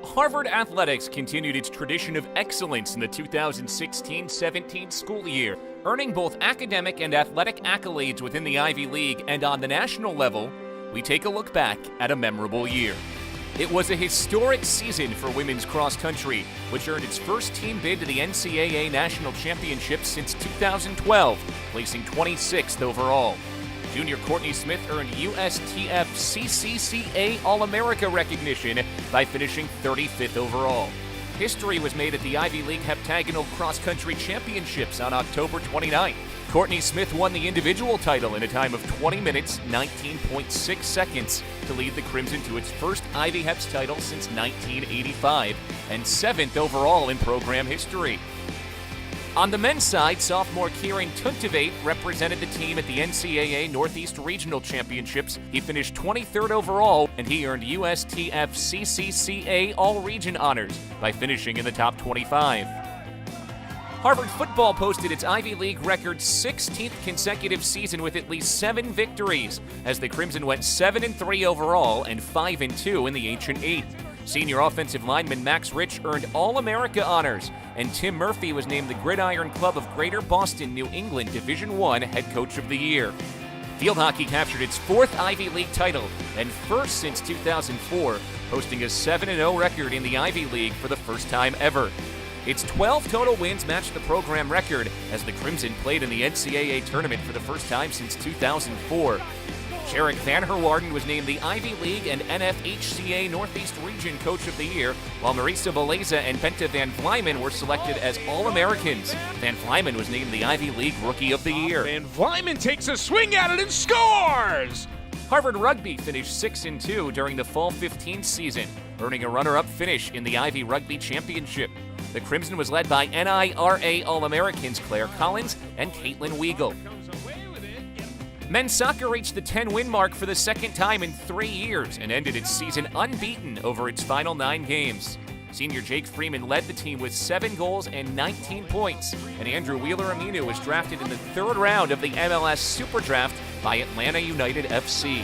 Harvard Athletics continued its tradition of excellence in the 2016-17 school year, earning both academic and athletic accolades within the Ivy League, and on the national level, we take a look back at a memorable year. It was a historic season for women's cross country, which earned its first team bid to the NCAA National Championship since 2012, placing 26th overall. Junior Courtney Smith earned USTF CCCA All-America recognition by finishing 35th overall. History was made at the Ivy League Heptagonal Cross Country Championships on October 29th. Courtney Smith won the individual title in a time of 20 minutes, 19.6 seconds to lead the Crimson to its first Ivy Heps title since 1985 and 7th overall in program history. On the men's side, sophomore Kieran Tuntavate represented the team at the NCAA Northeast Regional Championships. He finished 23rd overall, and he earned USTF CCCA All-Region honors by finishing in the top 25. Harvard football posted its Ivy League record 16th consecutive season with at least 7 victories, as the Crimson went 7-3 overall and 5-2 in the Ancient Eight. Senior offensive lineman Max Rich earned All-America honors, and Tim Murphy was named the Gridiron Club of Greater Boston, New England Division I Head Coach of the Year. Field hockey captured its 4th Ivy League title and first since 2004, posting a 7-0 record in the Ivy League for the first time ever. Its 12 total wins matched the program record as the Crimson played in the NCAA tournament for the first time since 2004. Sherrick Van Herwarden was named the Ivy League and NFHCA Northeast Region Coach of the Year, while Marisa Beleza and Benta Van Vlymen were selected as All-Americans. Van Vlymen was named the Ivy League Rookie of the Year. Van Vlymen takes a swing at it and scores! Harvard Rugby finished 6-2 during the Fall 15 season, earning a runner-up finish in the Ivy Rugby Championship. The Crimson was led by NIRA All-Americans Claire Collins and Caitlin Weigel. Men's soccer reached the 10-win mark for the second time in 3 years and ended its season unbeaten over its final 9 games. Senior Jake Freeman led the team with 7 goals and 19 points, and Andrew Wheeler-Aminu was drafted in the 3rd round of the MLS Super Draft by Atlanta United FC.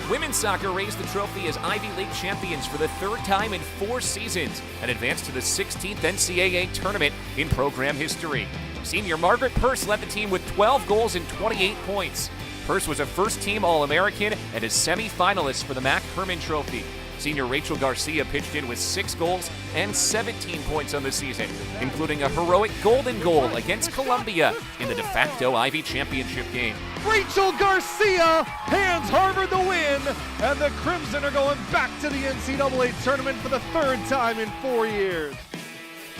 Women's soccer raised the trophy as Ivy League champions for the 3rd time in 4 seasons and advanced to the 16th NCAA tournament in program history. Senior Margaret Purse led the team with 12 goals and 28 points. Purse was a first-team All-American and a semi-finalist for the Mac Herman Trophy. Senior Rachel Garcia pitched in with 6 goals and 17 points on the season, including a heroic golden goal against Columbia in the de facto Ivy Championship game. Rachel Garcia hands Harvard the win, and the Crimson are going back to the NCAA tournament for the 3rd time in 4 years.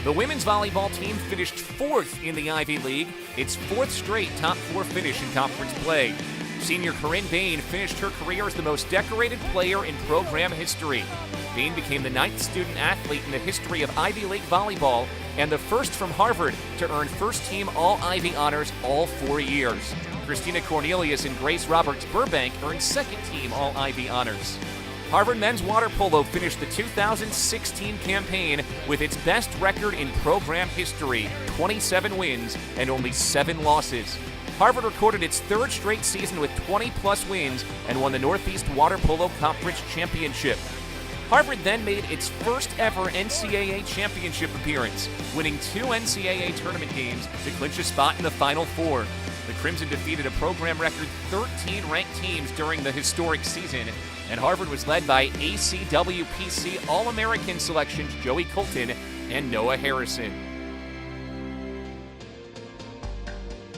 The women's volleyball team finished 4th in the Ivy League, its 4th straight top 4 finish in conference play. Senior Corinne Bain finished her career as the most decorated player in program history. Bain became the 9th student athlete in the history of Ivy League volleyball and the first from Harvard to earn first-team All-Ivy honors all 4 years. Christina Cornelius and Grace Roberts Burbank earned second-team All-Ivy honors. Harvard men's water polo finished the 2016 campaign with its best record in program history, 27 wins and only 7 losses. Harvard recorded its 3rd straight season with 20-plus wins and won the Northeast Water Polo Conference Championship. Harvard then made its first ever NCAA championship appearance, winning 2 NCAA tournament games to clinch a spot in the Final Four. The Crimson defeated a program record 13 ranked teams during the historic season, and Harvard was led by ACWPC All-American selections Joey Colton and Noah Harrison.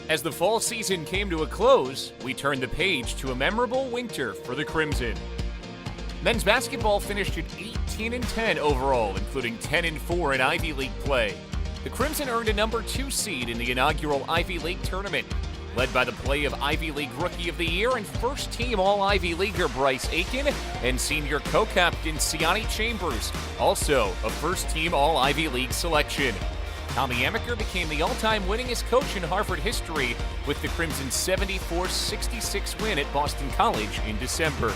As the fall season came to a close, we turned the page to a memorable winter for the Crimson. Men's basketball finished at 18-10 overall, including 10-4 in Ivy League play. The Crimson earned a number 2 seed in the inaugural Ivy League tournament, led by the play of Ivy League Rookie of the Year and first-team All-Ivy Leaguer Bryce Aiken and senior co-captain Siani Chambers, also a first-team All-Ivy League selection. Tommy Amaker became the all-time winningest coach in Harvard history with the Crimson's 74-66 win at Boston College in December.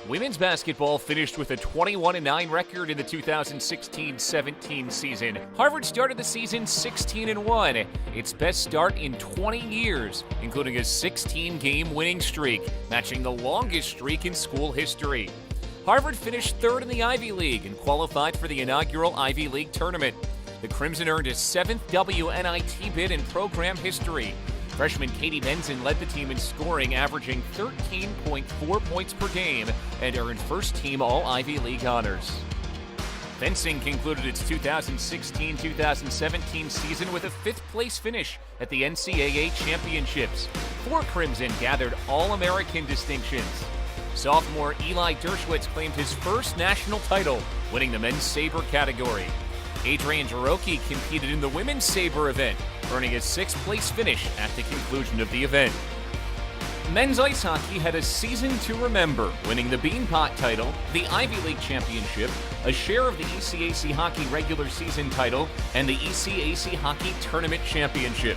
Women's basketball finished with a 21-9 record in the 2016-17 season. Harvard started the season 16-1, its best start in 20 years, including a 16-game winning streak, matching the longest streak in school history. Harvard finished third in the Ivy League and qualified for the inaugural Ivy League tournament. The Crimson earned his 7th WNIT bid in program history. Freshman Katie Benson led the team in scoring, averaging 13.4 points per game, and earned first-team All-Ivy League honors. Fencing concluded its 2016-2017 season with a 5th-place finish at the NCAA Championships. 4 Crimson gathered All-American distinctions. Sophomore Eli Dershowitz claimed his first national title, winning the men's saber category. Adrian Jaroki competed in the women's saber event, earning a 6th-place finish at the conclusion of the event. Men's ice hockey had a season to remember, winning the Beanpot title, the Ivy League Championship, a share of the ECAC Hockey regular season title, and the ECAC Hockey Tournament Championship.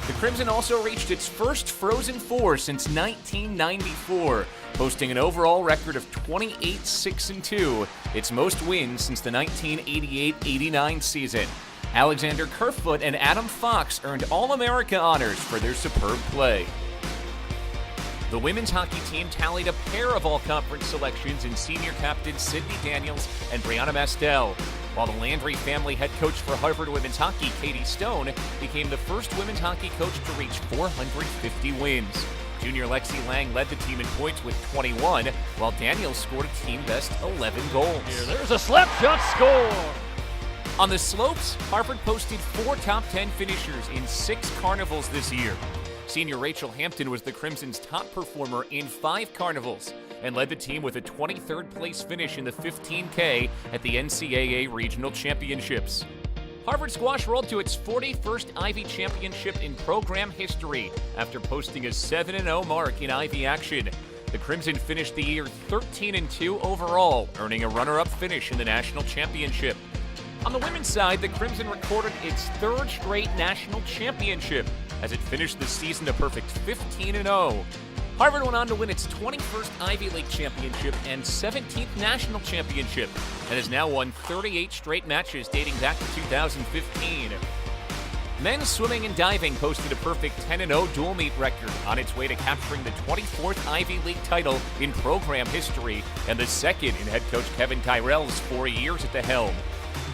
The Crimson also reached its first Frozen Four since 1994, posting an overall record of 28-6-2, its most wins since the 1988-89 season. Alexander Kerfoot and Adam Fox earned All-America honors for their superb play. The women's hockey team tallied a pair of all-conference selections in senior captains Sydney Daniels and Brianna Mastel, while the Landry family head coach for Harvard women's hockey, Katie Stone, became the first women's hockey coach to reach 450 wins. Junior Lexi Lang led the team in points with 21, while Daniels scored a team-best 11 goals. There's a slap shot score! On the slopes, Harvard posted 4 top 10 finishers in 6 carnivals this year. Senior Rachel Hampton was the Crimson's top performer in 5 carnivals and led the team with a 23rd place finish in the 15K at the NCAA Regional Championships. Harvard squash rolled to its 41st Ivy Championship in program history after posting a 7-0 mark in Ivy action. The Crimson finished the year 13-2 overall, earning a runner-up finish in the national championship. On the women's side, the Crimson recorded its 3rd straight national championship as it finished the season a perfect 15-0. Harvard went on to win its 21st Ivy League championship and 17th national championship, and has now won 38 straight matches dating back to 2015. Men's swimming and diving posted a perfect 10-0 dual meet record on its way to capturing the 24th Ivy League title in program history and the 2nd in head coach Kevin Tyrell's 4 years at the helm.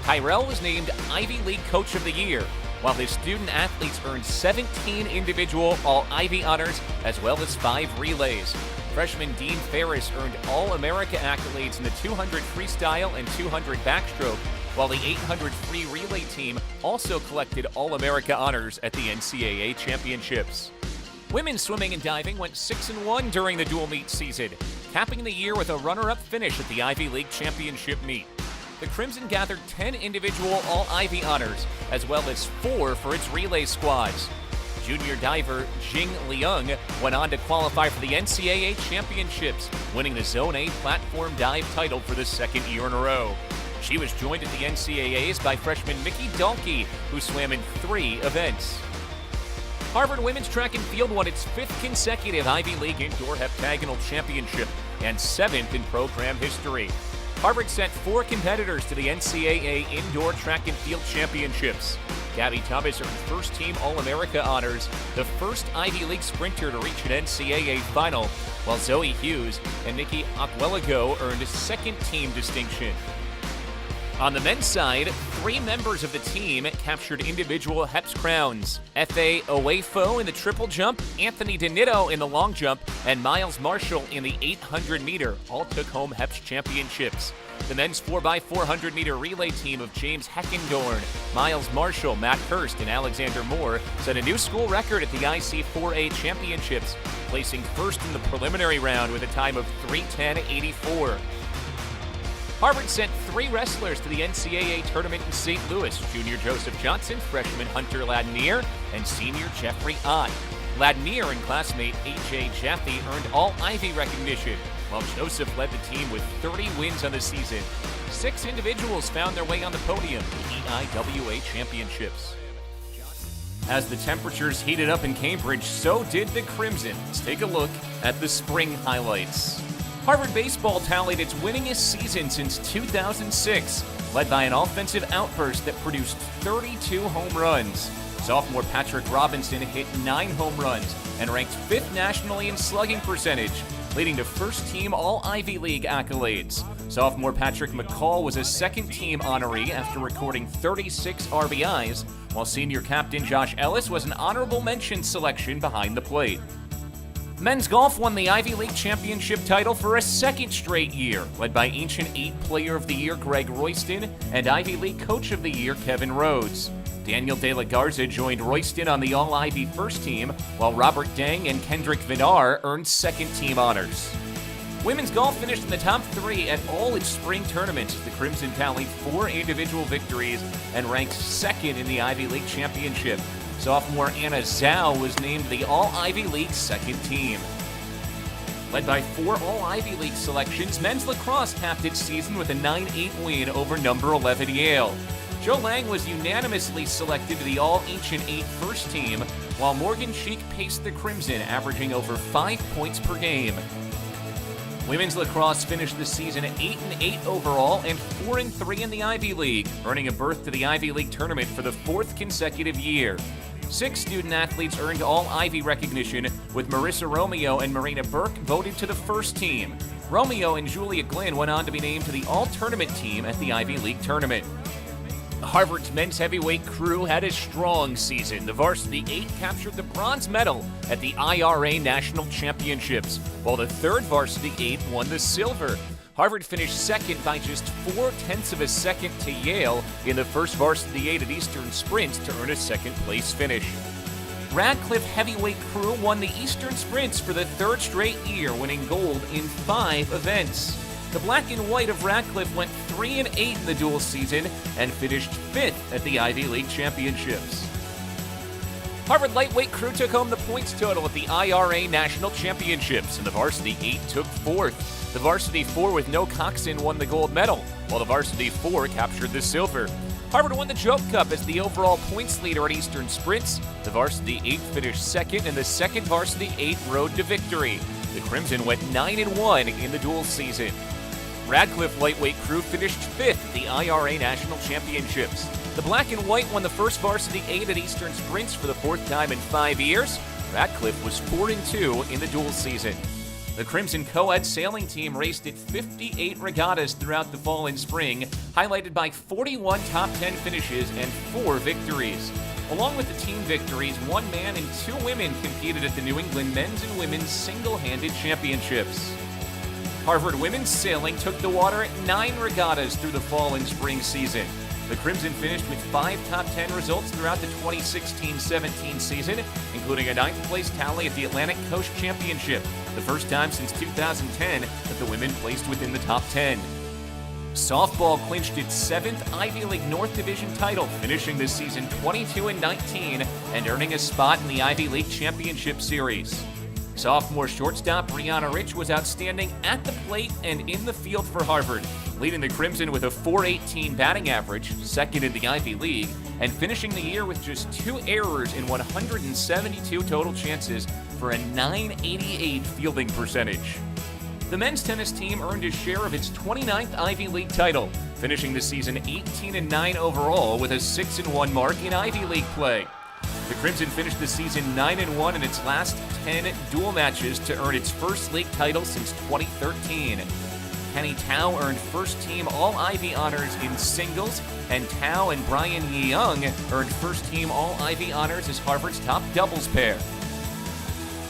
Tyrell was named Ivy League Coach of the Year, while his student athletes earned 17 individual All-Ivy honors as well as 5 relays. Freshman Dean Ferris earned All-America accolades in the 200 freestyle and 200 backstroke, while the 800 free relay team also collected All-America honors at the NCAA Championships. Women's swimming and diving went 6-1 during the dual meet season, capping the year with a runner-up finish at the Ivy League Championship meet. The Crimson gathered 10 individual All-Ivy honors, as well as 4 for its relay squads. Junior diver Jing Liang went on to qualify for the NCAA Championships, winning the Zone A platform dive title for the 2nd year in a row. She was joined at the NCAAs by freshman Mickey Dahlke, who swam in 3 events. Harvard women's track and field won its 5th consecutive Ivy League Indoor Heptagonal Championship and 7th in program history. Harvard sent 4 competitors to the NCAA Indoor Track and Field Championships. Gabby Thomas earned first-team All-America honors, the first Ivy League sprinter to reach an NCAA final, while Zoe Hughes and Nikki Aquelago earned a second-team distinction. On the men's side, 3 members of the team captured individual HEPS crowns. F.A. Owefo in the triple jump, Anthony DeNitto in the long jump, and Miles Marshall in the 800-meter all took home HEPS championships. The men's 4x400-meter relay team of James Heckendorn, Miles Marshall, Matt Hurst, and Alexander Moore set a new school record at the IC4A championships, placing first in the preliminary round with a time of 3:10.84. Harvard sent 3 wrestlers to the NCAA tournament in St. Louis, junior Joseph Johnson, freshman Hunter Ladnier, and senior Jeffrey Ott. Ladnier and classmate A.J. Jaffe earned All-Ivy recognition, while Joseph led the team with 30 wins on the season. 6 individuals found their way on the podium at the EIWA Championships. As the temperatures heated up in Cambridge, so did the Crimson. Let's take a look at the spring highlights. Harvard baseball tallied its winningest season since 2006, led by an offensive outburst that produced 32 home runs. Sophomore Patrick Robinson hit 9 home runs and ranked 5th nationally in slugging percentage. leading to first-team All-Ivy League accolades. Sophomore Patrick McCall was a second-team honoree after recording 36 RBIs, while senior captain Josh Ellis was an honorable mention selection behind the plate. Men's golf won the Ivy League championship title for a second straight year, led by Ancient 8 Player of the Year Greg Royston and Ivy League Coach of the Year Kevin Rhodes. Daniel De La Garza joined Royston on the All-Ivy first team, while Robert Deng and Kendrick Vinar earned second-team honors. Women's golf finished in the top 3 at all its spring tournaments as the Crimson tallied 4 individual victories and ranked second in the Ivy League championship. Sophomore Anna Zhao was named the All-Ivy League second team. Led by 4 All-Ivy League selections, men's lacrosse capped its season with a 9-8 win over number 11 Yale. Joe Lang was unanimously selected to the All-Ancient 8 first team, while Morgan Cheek paced the Crimson, averaging over 5 points per game. Women's lacrosse finished the season at 8-8 overall and 4-3 in the Ivy League, earning a berth to the Ivy League tournament for the 4th consecutive year. 6 student athletes earned All-Ivy recognition, with Marissa Romeo and Marina Burke voted to the first team. Romeo and Julia Glynn went on to be named to the All-Tournament team at the Ivy League tournament. Harvard's men's heavyweight crew had a strong season. The varsity 8 captured the bronze medal at the IRA National Championships, while the third varsity 8 won the silver. Harvard finished second by just 0.4 of a second to Yale in the first varsity 8 at Eastern Sprints to earn a second-place finish. Radcliffe heavyweight crew won the Eastern Sprints for the 3rd straight year, winning gold in 5 events. The black and white of Radcliffe went 3-8 in the dual season and finished 5th at the Ivy League Championships. Harvard lightweight crew took home the points total at the IRA National Championships, and the varsity 8 took 4th. The varsity 4 with no Coxon won the gold medal, while the varsity 4 captured the silver. Harvard won the Joke Cup as the overall points leader at Eastern Sprints. The varsity 8 finished second, and the second varsity 8 rode to victory. The Crimson went 9-1 in the dual season. Radcliffe lightweight crew finished 5th at the IRA National Championships. The black and white won the first varsity 8 at Eastern Sprints for the 4th time in 5 years. Radcliffe was 4-2 in the dual season. The Crimson co-ed sailing team raced at 58 regattas throughout the fall and spring, highlighted by 41 top 10 finishes and 4 victories. Along with the team victories, 1 man and 2 women competed at the New England men's and women's single-handed championships. Harvard women's sailing took the water at 9 regattas through the fall and spring season. The Crimson finished with 5 top 10 results throughout the 2016-17 season, including a 9th place tally at the Atlantic Coast Championship, the first time since 2010 that the women placed within the top 10. Softball clinched its 7th Ivy League North Division title, finishing this season 22-19 and earning a spot in the Ivy League Championship Series. Sophomore shortstop Brianna Rich was outstanding at the plate and in the field for Harvard, leading the Crimson with a .418 batting average, second in the Ivy League, and finishing the year with just 2 errors in 172 total chances for a .988 fielding percentage. The men's tennis team earned a share of its 29th Ivy League title, finishing the season 18-9 overall with a 6-1 mark in Ivy League play. The Crimson finished the season 9-1 in its last 10 dual matches to earn its first league title since 2013. Kenny Tao earned first-team All-Ivy honors in singles, and Tao and Brian Young earned first-team All-Ivy honors as Harvard's top doubles pair.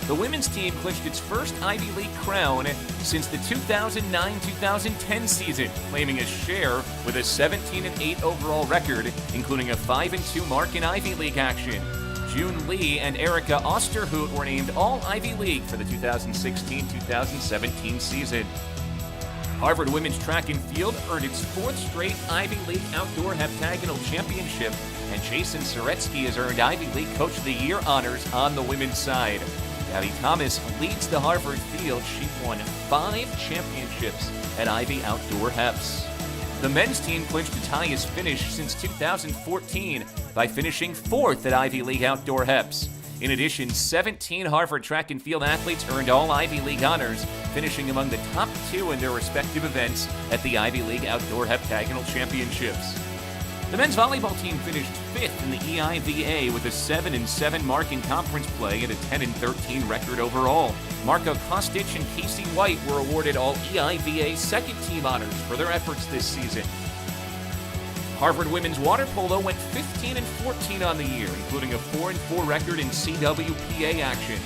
The women's team clinched its first Ivy League crown since the 2009-2010 season, claiming a share with a 17-8 overall record, including a 5-2 mark in Ivy League action. June Lee and Erica Osterhout were named All-Ivy League for the 2016-2017 season. Harvard women's track and field earned its 4th straight Ivy League Outdoor Heptagonal Championship, and Jason Soretsky has earned Ivy League Coach of the Year honors on the women's side. Gabby Thomas leads the Harvard field. She won 5 championships at Ivy Outdoor Heps. The men's team clinched its highest finish since 2014 by finishing 4th at Ivy League Outdoor Heps. In addition, 17 Harvard track and field athletes earned all Ivy League honors, finishing among the top 2 in their respective events at the Ivy League Outdoor Heptagonal Championships. The men's volleyball team finished 5th in the EIVA with a 7-7 mark in conference play and a 10-13 record overall. Marco Kostic and Casey White were awarded all EIVA second team honors for their efforts this season. Harvard women's water polo went 15-14 on the year, including a 4-4 record in CWPA action.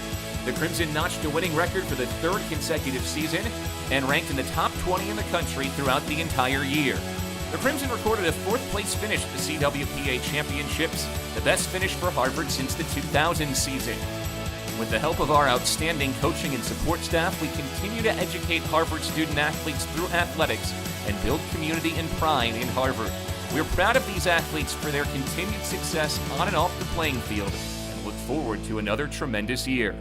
The Crimson notched a winning record for the third consecutive season and ranked in the top 20 in the country throughout the entire year. The Crimson recorded a 4th place finish at the CWPA Championships, the best finish for Harvard since the 2000 season. With the help of our outstanding coaching and support staff, we continue to educate Harvard student athletes through athletics and build community and pride in Harvard. We're proud of these athletes for their continued success on and off the playing field and look forward to another tremendous year.